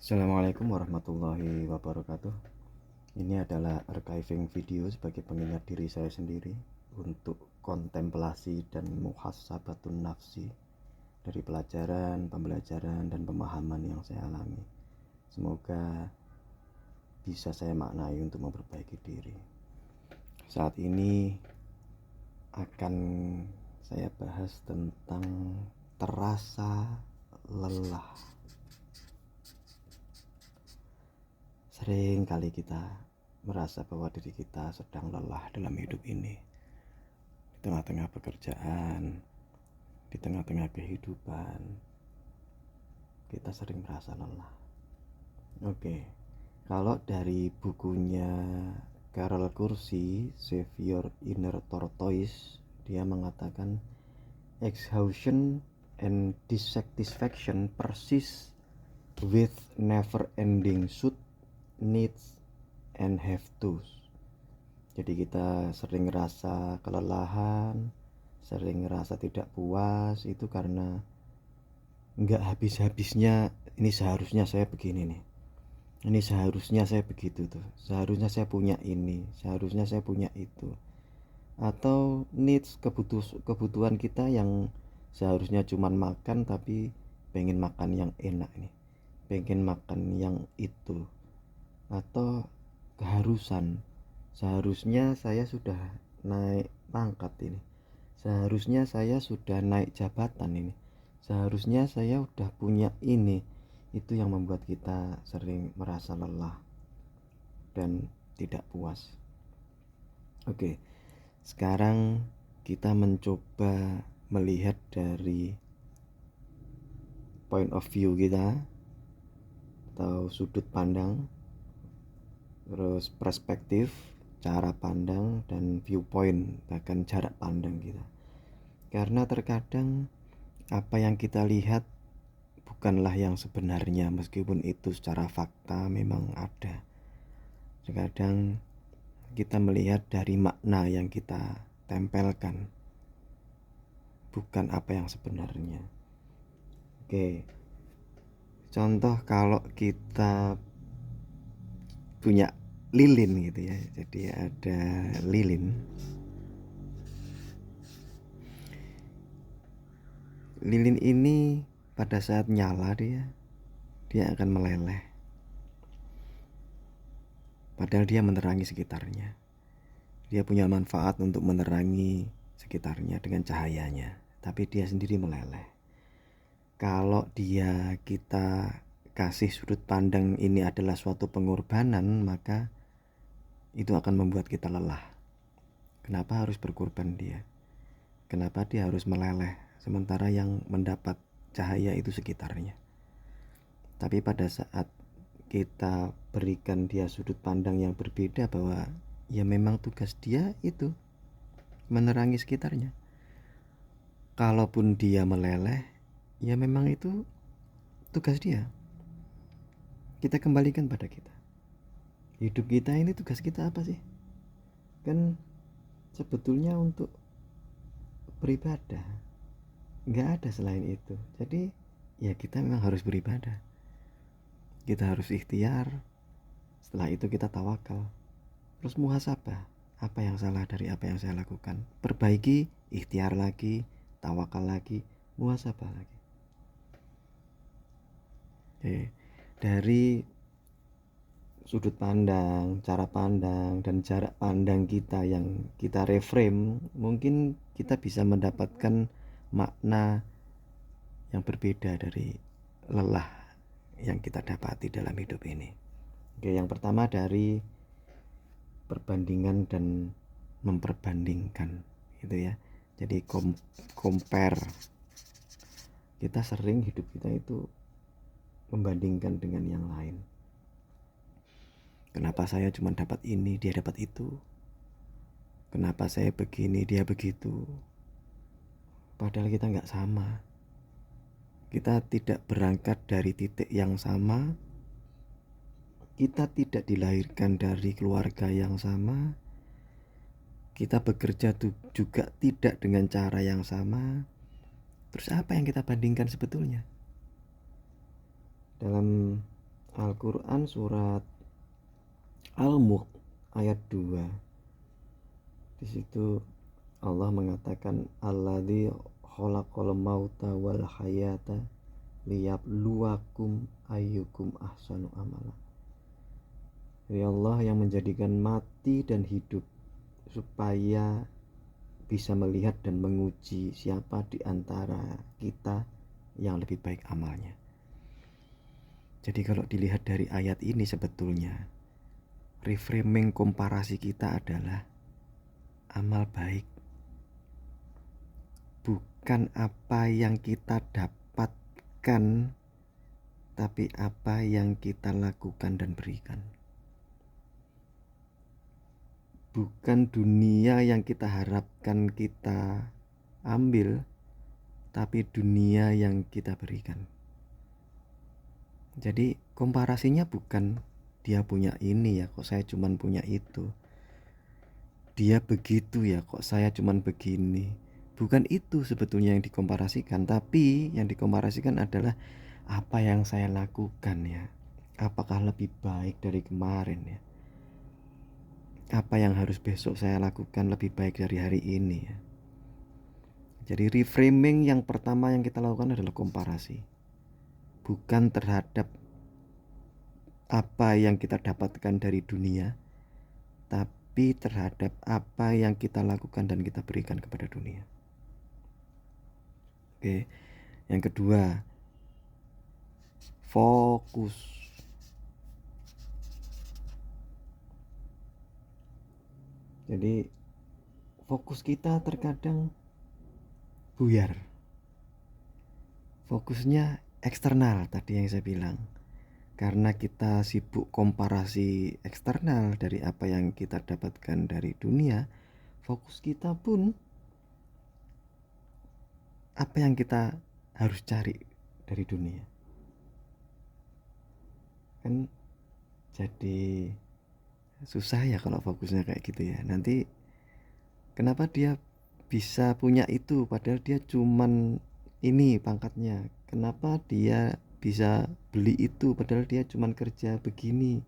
Assalamualaikum warahmatullahi wabarakatuh. Ini adalah archiving video sebagai pengingat diri saya sendiri untuk kontemplasi dan muhasabatun nafsi dari pelajaran, pembelajaran, dan pemahaman yang saya alami. Semoga bisa saya maknai untuk memperbaiki diri. Saat ini akan saya bahas tentang terasa lelah. Sering kali kita merasa bahwa diri kita sedang lelah dalam hidup ini. Di tengah-tengah pekerjaan, di tengah-tengah kehidupan, kita sering merasa lelah. Oke, kalau dari bukunya Carol Kursi, Save Your Inner Tortoise, dia mengatakan exhaustion and dissatisfaction persist with never-ending suit, needs, and have tos. Jadi kita sering rasa kelelahan, sering rasa tidak puas, itu karena nggak habis-habisnya. Ini seharusnya saya begini nih, ini seharusnya saya begitu tuh, seharusnya saya punya ini, seharusnya saya punya itu. Atau needs, kebutuhan kita yang seharusnya cuman makan, tapi pengen makan yang enak nih, pengen makan yang itu. Atau keharusan, seharusnya saya sudah naik pangkat ini, seharusnya saya sudah naik jabatan ini, seharusnya saya udah punya ini. Itu yang membuat kita sering merasa lelah dan tidak puas. Oke, sekarang kita mencoba melihat dari point of view kita atau sudut pandang, terus perspektif, cara pandang, dan viewpoint, bahkan jarak pandang kita. Karena terkadang apa yang kita lihat bukanlah yang sebenarnya, meskipun itu secara fakta memang ada. Terkadang kita melihat dari makna yang kita tempelkan, bukan apa yang sebenarnya. Oke, contoh kalau kita punya lilin gitu ya. Jadi ada lilin. Lilin ini pada saat nyala dia akan meleleh. Padahal dia menerangi sekitarnya. Dia punya manfaat untuk menerangi sekitarnya dengan cahayanya, tapi dia sendiri meleleh. Kalau kita kasih sudut pandang ini adalah suatu pengorbanan, maka itu akan membuat kita lelah. Kenapa harus berkorban dia? Kenapa dia harus meleleh sementara yang mendapat cahaya itu sekitarnya? Tapi pada saat kita berikan dia sudut pandang yang berbeda, bahwa ya memang tugas dia itu menerangi sekitarnya. Kalaupun dia meleleh, ya memang itu tugas dia. Kita kembalikan pada kita. Hidup kita ini tugas kita apa sih? Kan sebetulnya untuk beribadah, nggak ada selain itu. Jadi ya kita memang harus beribadah, kita harus ikhtiar. Setelah itu kita tawakal, terus muhasabah, apa yang salah dari apa yang saya lakukan, perbaiki, ikhtiar lagi, tawakal lagi, muhasabah lagi. Dari sudut pandang, cara pandang, dan jarak pandang kita yang kita reframe, mungkin kita bisa mendapatkan makna yang berbeda dari lelah yang kita dapati dalam hidup ini. Oke, yang pertama dari perbandingan dan memperbandingkan, gitu ya. Jadi compare. Kita sering hidup kita itu membandingkan dengan yang lain. Kenapa saya cuma dapat ini, dia dapat itu? Kenapa saya begini, dia begitu? Padahal kita nggak sama. Kita tidak berangkat dari titik yang sama. Kita tidak dilahirkan dari keluarga yang sama. Kita bekerja juga tidak dengan cara yang sama. Terus apa yang kita bandingkan sebetulnya? Dalam Al-Quran surat Al-Mulk ayat 2. Di situ Allah mengatakan alladzi khalaqal mauta wal hayata liyabluwakum ayyukum ahsanu amala. Ya Allah yang menjadikan mati dan hidup supaya bisa melihat dan menguji siapa di antara kita yang lebih baik amalnya. Jadi kalau dilihat dari ayat ini sebetulnya reframing komparasi kita adalah amal baik, bukan apa yang kita dapatkan, tapi apa yang kita lakukan dan berikan. Bukan dunia yang kita harapkan kita ambil, tapi dunia yang kita berikan. Jadi komparasinya bukan dia punya ini ya, kok saya cuman punya itu. Dia begitu ya, kok saya cuman begini. Bukan itu sebetulnya yang dikomparasikan, tapi yang dikomparasikan adalah apa yang saya lakukan ya. Apakah lebih baik dari kemarin ya? Apa yang harus besok saya lakukan lebih baik dari hari ini ya? Jadi reframing yang pertama yang kita lakukan adalah komparasi. Bukan terhadap apa yang kita dapatkan dari dunia, tapi terhadap apa yang kita lakukan dan kita berikan kepada dunia. Oke, yang kedua, fokus. Jadi fokus kita terkadang buyar. Fokusnya eksternal tadi yang saya bilang. Karena kita sibuk komparasi eksternal dari apa yang kita dapatkan dari dunia, fokus kita pun apa yang kita harus cari dari dunia. Kan jadi susah ya kalau fokusnya kayak gitu ya. Nanti kenapa dia bisa punya itu padahal dia cuman ini pangkatnya? Kenapa dia bisa beli itu padahal dia cuman kerja begini?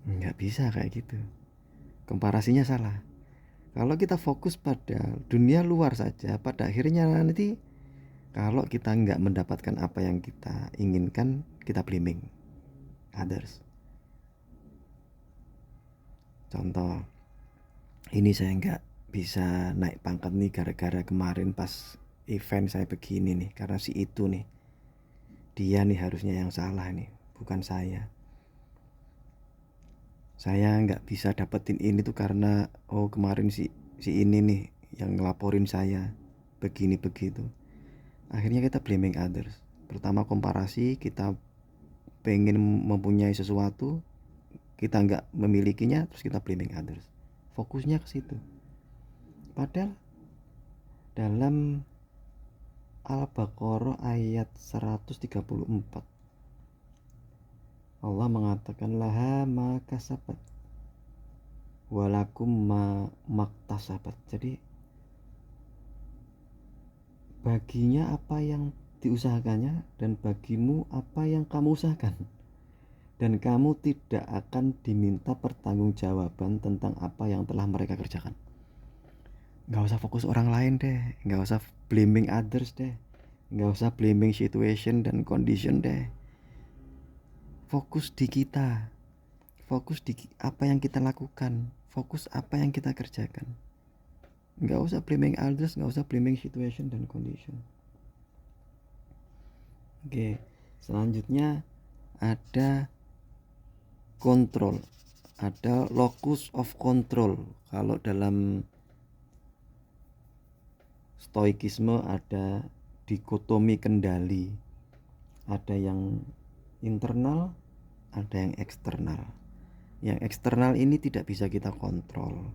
Nggak bisa kayak gitu. Komparasinya salah. Kalau kita fokus pada dunia luar saja, pada akhirnya nanti kalau kita nggak mendapatkan apa yang kita inginkan, kita blaming others. Contoh, ini saya nggak bisa naik pangkat nih gara-gara kemarin pas event saya begini nih, karena si itu nih, dia nih harusnya yang salah nih, bukan saya. Saya nggak bisa dapetin ini tuh karena kemarin si ini nih yang ngelaporin saya begini begitu. Akhirnya kita blaming others. Pertama komparasi, kita pengen mempunyai sesuatu, kita nggak memilikinya, terus kita blaming others. Fokusnya ke situ. Padahal dalam Al-Baqarah ayat 134 Allah mengatakan laha ma kasabat walakum ma maktasabat. Jadi baginya apa yang diusahakannya dan bagimu apa yang kamu usahakan, dan kamu tidak akan diminta pertanggungjawaban tentang apa yang telah mereka kerjakan. Gak usah fokus orang lain deh, gak usah blaming others deh, gak usah blaming situation dan condition deh. Fokus di kita, fokus di apa yang kita lakukan, fokus apa yang kita kerjakan. Gak usah blaming others, gak usah blaming situation dan condition. Oke, selanjutnya ada kontrol, ada locus of control. Kalau dalam stoikisme ada dikotomi kendali, ada yang internal, ada yang eksternal. Yang eksternal ini tidak bisa kita kontrol.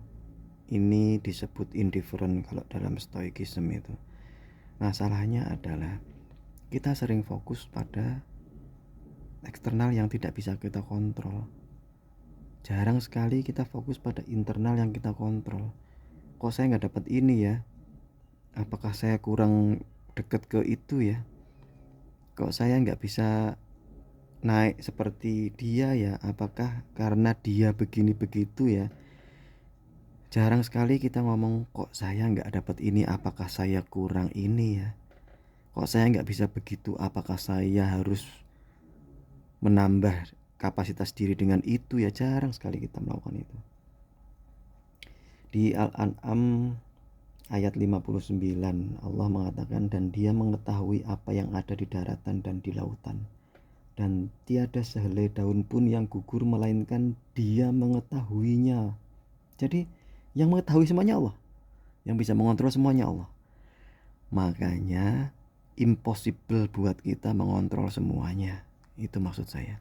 Ini disebut indifferent kalau dalam stoikisme itu. Masalahnya adalah kita sering fokus pada eksternal yang tidak bisa kita kontrol. Jarang sekali kita fokus pada internal yang kita kontrol. Kok saya nggak dapat ini ya? Apakah saya kurang dekat ke itu ya? Kok saya nggak bisa naik seperti dia ya? Apakah karena dia begini begitu ya? Jarang sekali kita ngomong, kok saya nggak dapat ini, apakah saya kurang ini ya? Kok saya nggak bisa begitu, apakah saya harus menambah kapasitas diri dengan itu ya? Jarang sekali kita melakukan itu. Di Al-An'am ayat 59 Allah mengatakan, dan dia mengetahui apa yang ada di daratan dan di lautan, dan tiada sehelai daun pun yang gugur melainkan dia mengetahuinya. Jadi yang mengetahui semuanya Allah, yang bisa mengontrol semuanya Allah. Makanya impossible buat kita mengontrol semuanya. Itu maksud saya.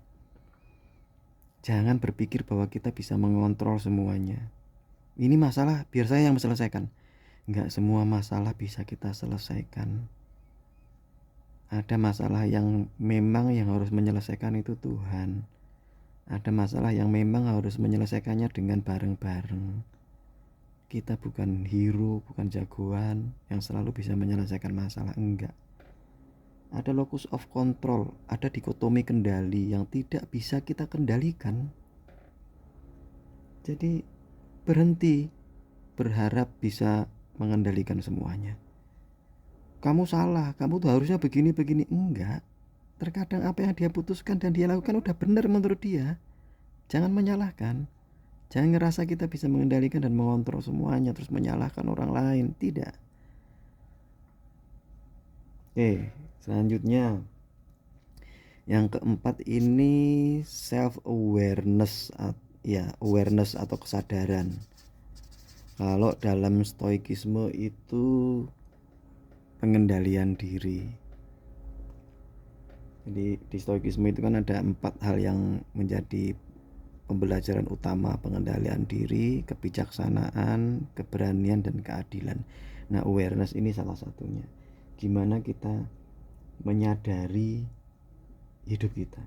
Jangan berpikir bahwa kita bisa mengontrol semuanya. Ini masalah biar saya yang menyelesaikan. Enggak semua masalah bisa kita selesaikan. Ada masalah yang memang yang harus menyelesaikan itu Tuhan. Ada masalah yang memang harus menyelesaikannya dengan bareng-bareng. Kita bukan hero, bukan jagoan yang selalu bisa menyelesaikan masalah, enggak. Ada locus of control, ada dikotomi kendali yang tidak bisa kita kendalikan. Jadi berhenti berharap bisa mengendalikan semuanya. Kamu salah, kamu tuh harusnya begini-begini. Enggak. Terkadang apa yang dia putuskan dan dia lakukan udah benar menurut dia. Jangan menyalahkan. Jangan ngerasa kita bisa mengendalikan dan mengontrol semuanya terus menyalahkan orang lain. Tidak. Oke, selanjutnya yang keempat ini self awareness, ya awareness atau kesadaran. Kalau dalam stoikisme itu pengendalian diri. Jadi di stoikisme itu kan ada 4 hal yang menjadi pembelajaran utama: pengendalian diri, kebijaksanaan, keberanian, dan keadilan. Nah, awareness ini salah satunya. Gimana kita menyadari hidup kita.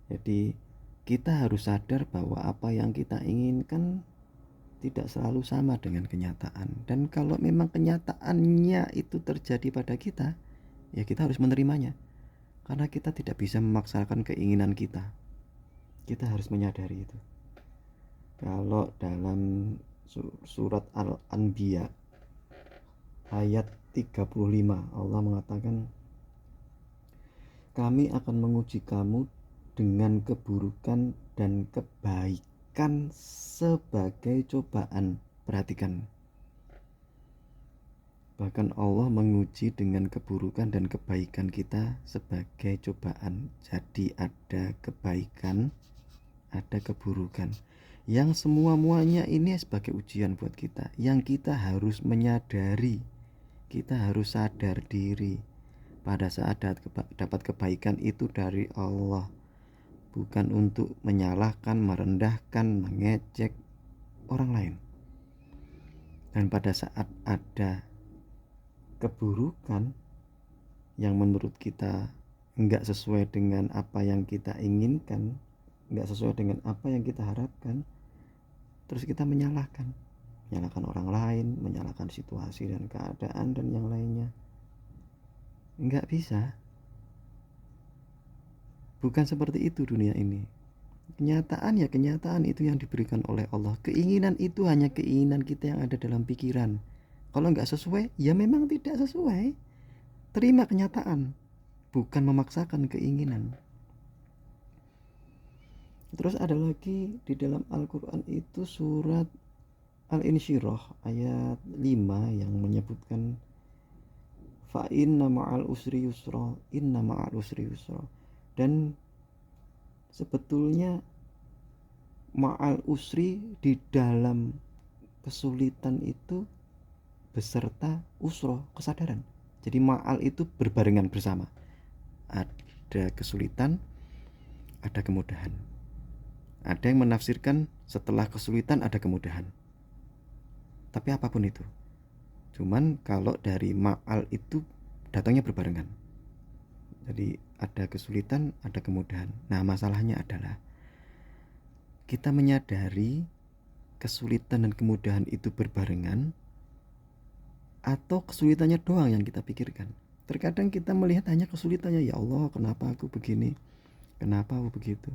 Jadi kita harus sadar bahwa apa yang kita inginkan tidak selalu sama dengan kenyataan. Dan kalau memang kenyataannya itu terjadi pada kita, ya kita harus menerimanya. Karena kita tidak bisa memaksakan keinginan kita. Kita harus menyadari itu. Kalau dalam surat Al-Anbiya ayat 35 Allah mengatakan, kami akan menguji kamu dengan keburukan dan kebaikan sebagai cobaan. Perhatikan, bahkan Allah menguji dengan keburukan dan kebaikan kita sebagai cobaan. Jadi ada kebaikan, ada keburukan, yang semua-muanya ini sebagai ujian buat kita, yang kita harus menyadari. Kita harus sadar diri pada saat dapat kebaikan itu dari Allah, bukan untuk menyalahkan, merendahkan, mengejek orang lain. Dan pada saat ada keburukan yang menurut kita enggak sesuai dengan apa yang kita inginkan, enggak sesuai dengan apa yang kita harapkan, terus kita menyalahkan orang lain, menyalahkan situasi dan keadaan dan yang lainnya. Enggak bisa. Bukan seperti itu dunia ini. Kenyataan ya kenyataan, itu yang diberikan oleh Allah. Keinginan itu hanya keinginan kita yang ada dalam pikiran. Kalau nggak sesuai, ya memang tidak sesuai. Terima kenyataan, bukan memaksakan keinginan. Terus ada lagi di dalam Al-Quran itu surat Al-Insyirah ayat 5 yang menyebutkan fa inna ma'al usri yusra, inna ma'al usri yusra. Dan sebetulnya ma'al usri di dalam kesulitan itu beserta usra, kesadaran. Jadi ma'al itu berbarengan bersama. Ada kesulitan, ada kemudahan. Ada yang menafsirkan setelah kesulitan ada kemudahan. Tapi apapun itu, cuman kalau dari ma'al itu datangnya berbarengan. Jadi ada kesulitan, ada kemudahan. Nah, masalahnya adalah kita menyadari kesulitan dan kemudahan itu berbarengan, atau kesulitannya doang yang kita pikirkan. Terkadang kita melihat hanya kesulitannya, ya Allah kenapa aku begini, Kenapa begitu?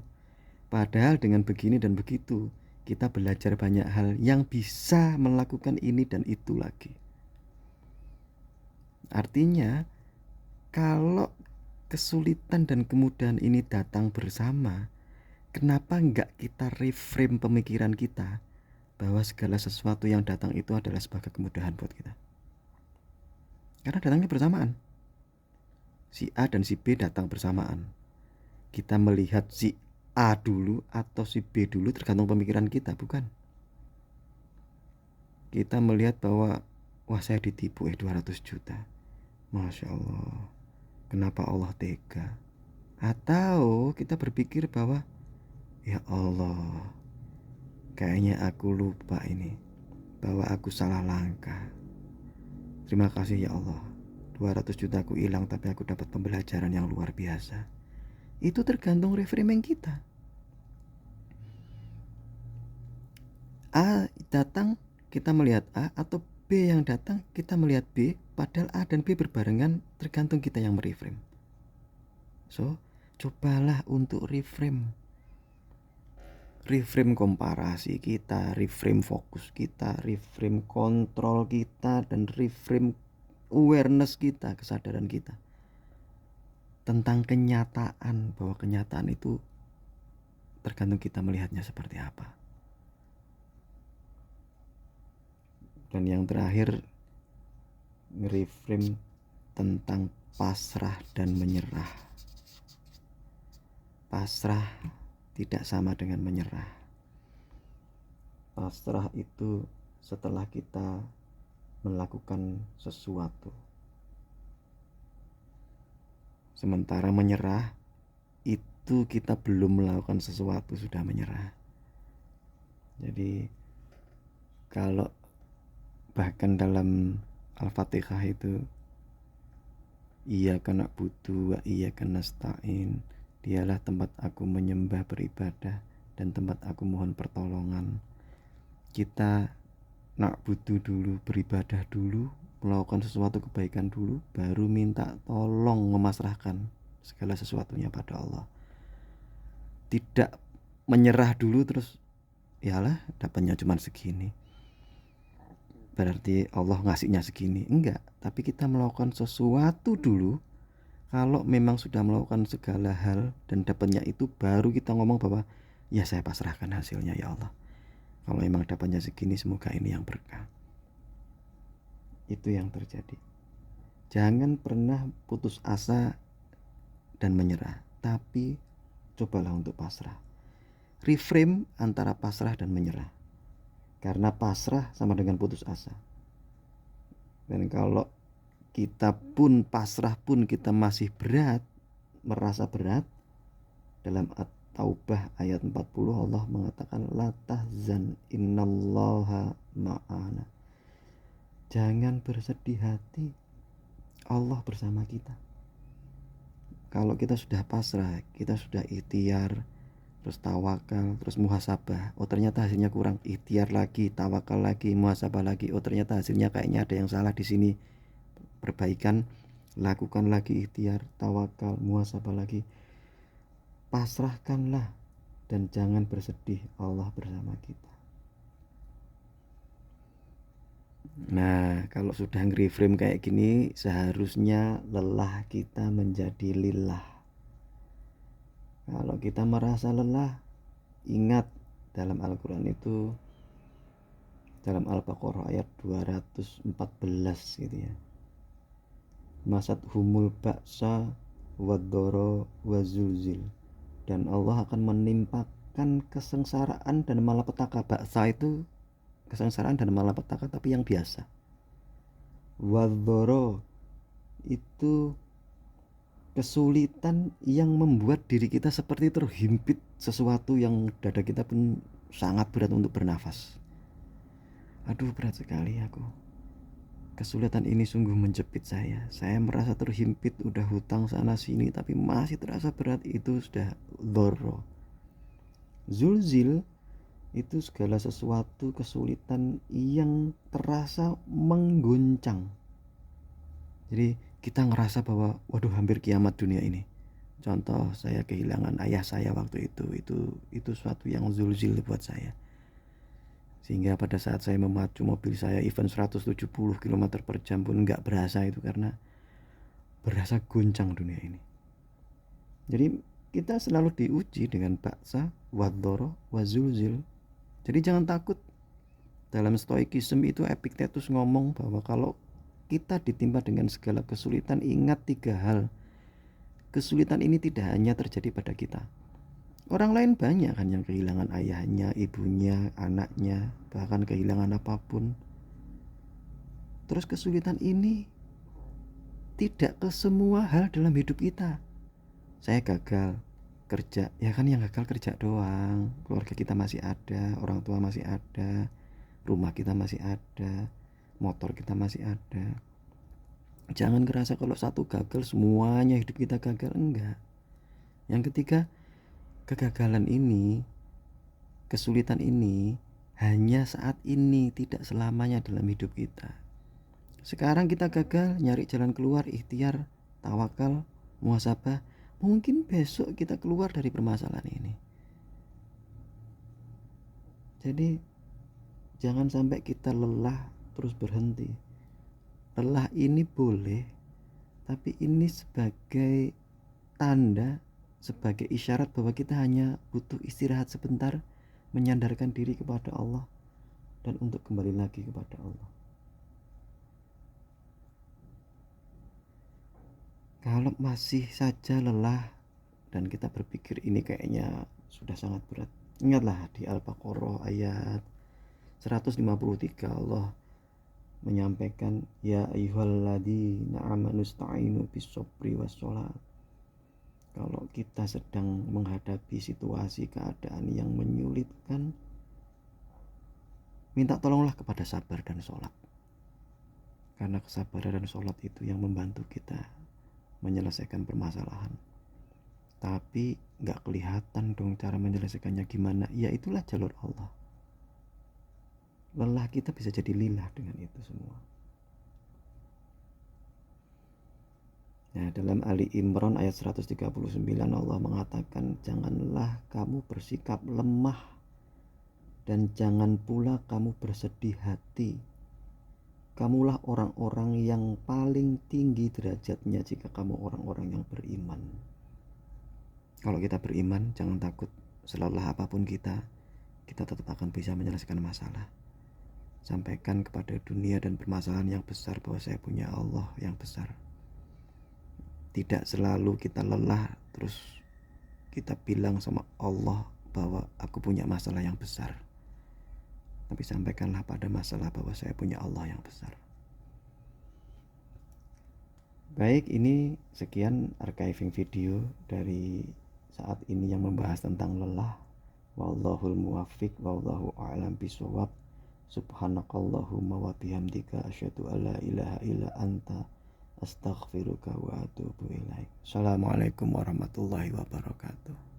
Padahal dengan begini dan begitu, kita belajar banyak hal yang bisa melakukan ini dan itu lagi. Artinya, kalau kesulitan dan kemudahan ini datang bersama, kenapa enggak kita reframe pemikiran kita bahwa segala sesuatu yang datang itu adalah sebagai kemudahan buat kita? Karena datangnya bersamaan. Si A dan si B datang bersamaan. Kita melihat si A dulu atau si B dulu tergantung pemikiran kita, bukan? Kita melihat bahwa wah, saya ditipu 200 juta. Masya Allah, kenapa Allah tega? Atau kita berpikir bahwa ya Allah, kayaknya aku lupa ini, bahwa aku salah langkah. Terima kasih ya Allah, 200 juta aku hilang tapi aku dapat pembelajaran yang luar biasa. Itu tergantung reframing kita. A datang, kita melihat A, atau B yang datang, kita melihat B. Padahal A dan B berbarengan, tergantung kita yang mereframe. So, cobalah untuk reframe komparasi kita, reframe fokus kita, reframe kontrol kita, dan reframe awareness kita, kesadaran kita tentang kenyataan, bahwa kenyataan itu tergantung kita melihatnya seperti apa. Dan yang terakhir, nge-reframe tentang pasrah dan menyerah. Pasrah tidak sama dengan menyerah. Pasrah itu setelah kita melakukan sesuatu. Sementara menyerah itu kita belum melakukan sesuatu sudah menyerah. Jadi kalau bahkan dalam Al-Fatihah itu iyyaka na'budu wa iyyaka nasta'in, dialah tempat aku menyembah, beribadah, dan tempat aku mohon pertolongan. Kita na'budu dulu, beribadah dulu, melakukan sesuatu kebaikan dulu, baru minta tolong, memasrahkan segala sesuatunya pada Allah. Tidak menyerah dulu terus yalah dapatnya cuma segini, berarti Allah ngasihnya segini. Enggak, tapi kita melakukan sesuatu dulu. Kalau memang sudah melakukan segala hal dan dapatnya itu, baru kita ngomong bahwa ya saya pasrahkan hasilnya ya Allah. Kalau memang dapatnya segini, semoga ini yang berkah. Itu yang terjadi. Jangan pernah putus asa dan menyerah, tapi cobalah untuk pasrah. Reframe antara pasrah dan menyerah. Karena pasrah sama dengan putus asa. Dan kalau kita pun pasrah pun kita masih berat, merasa berat, dalam At-Taubah ayat 40 Allah mengatakan la tahzan innallaha ma'ana. Jangan bersedih hati, Allah bersama kita. Kalau kita sudah pasrah, kita sudah ikhtiar, terus tawakal, terus muhasabah, oh ternyata hasilnya kurang, ikhtiar lagi, tawakal lagi, muhasabah lagi, oh ternyata hasilnya kayaknya ada yang salah di sini, perbaikan, lakukan lagi ikhtiar, tawakal, muhasabah lagi. Pasrahkanlah dan jangan bersedih, Allah bersama kita. Nah, kalau sudah nge-reframe kayak gini, seharusnya lelah kita menjadi lillah. Kalau kita merasa lelah, ingat dalam Al-Quran itu, dalam Al-Baqarah ayat 214 gitu ya, masat humul ba'sa wadoro wazuzil, dan Allah akan menimpakan kesengsaraan dan malapetaka. Ba'sa itu kesengsaraan dan malapetaka tapi yang biasa. Wadoro itu kesulitan yang membuat diri kita seperti terhimpit sesuatu yang dada kita pun sangat berat untuk bernafas. Aduh, berat sekali aku. Kesulitan ini sungguh menjepit saya. Saya merasa terhimpit, udah hutang sana sini tapi masih terasa berat. Itu sudah dhorro. Zulzil itu segala sesuatu kesulitan yang terasa mengguncang. Jadi kita ngerasa bahwa waduh, hampir kiamat dunia ini. Contoh, saya kehilangan ayah saya waktu itu suatu yang zulzil buat saya. Sehingga pada saat saya memacu mobil saya event 170 km per jam pun nggak berasa itu, karena berasa guncang dunia ini. Jadi kita selalu diuji dengan baksa, wadoro, wazulzil. Jadi jangan takut. Dalam stoikisme itu Epictetus ngomong bahwa kalau kita ditimpa dengan segala kesulitan, ingat 3 hal. Kesulitan ini tidak hanya terjadi pada kita. Orang lain banyak kan yang kehilangan ayahnya, ibunya, anaknya, bahkan kehilangan apapun. Terus kesulitan ini tidak ke semua hal dalam hidup kita. Saya gagal kerja, ya kan yang gagal kerja doang. Keluarga kita masih ada, orang tua masih ada, rumah kita masih ada, motor kita masih ada. Jangan ngerasa kalau satu gagal semuanya hidup kita gagal, enggak. Yang ketiga, kegagalan ini, kesulitan ini hanya saat ini, tidak selamanya dalam hidup kita. Sekarang kita gagal, nyari jalan keluar, ikhtiar, tawakal, muhasabah. Mungkin besok kita keluar dari permasalahan ini. Jadi jangan sampai kita lelah terus berhenti. Lelah ini boleh, tapi ini sebagai tanda, sebagai isyarat bahwa kita hanya butuh istirahat sebentar, menyandarkan diri kepada Allah, dan untuk kembali lagi kepada Allah. Kalau masih saja lelah dan kita berpikir ini kayaknya sudah sangat berat, ingatlah di Al-Baqarah ayat 153 Allah menyampaikan, ya ayyuhalladzina amanu ista'inu bis-sabri was-shalah. Kalau kita sedang menghadapi situasi keadaan yang menyulitkan, minta tolonglah kepada sabar dan sholat. Karena kesabaran dan sholat itu yang membantu kita menyelesaikan permasalahan. Tapi gak kelihatan dong cara menyelesaikannya gimana. Ya itulah jalur Allah. Lelah kita bisa jadi lilah dengan itu semua. Nah, dalam Ali Imran ayat 139 Allah mengatakan, janganlah kamu bersikap lemah dan jangan pula kamu bersedih hati. Kamulah orang-orang yang paling tinggi derajatnya jika kamu orang-orang yang beriman. Kalau kita beriman, jangan takut. Selelah apapun kita tetap akan bisa menyelesaikan masalah. Sampaikan kepada dunia dan permasalahan yang besar bahwa saya punya Allah yang besar. Tidak selalu kita lelah terus kita bilang sama Allah bahwa aku punya masalah yang besar. Tapi sampaikanlah pada masalah bahwa saya punya Allah yang besar. Baik, ini sekian archiving video dari saat ini yang membahas tentang lelah. Wallahul muwaffiq, wallahu a'lam bishawab. Subhanakallahumma wa bihamdika asyhadu alla ilaha illa anta astaghfiruka wa atubu ilaik. Assalamualaikum warahmatullahi wabarakatuh.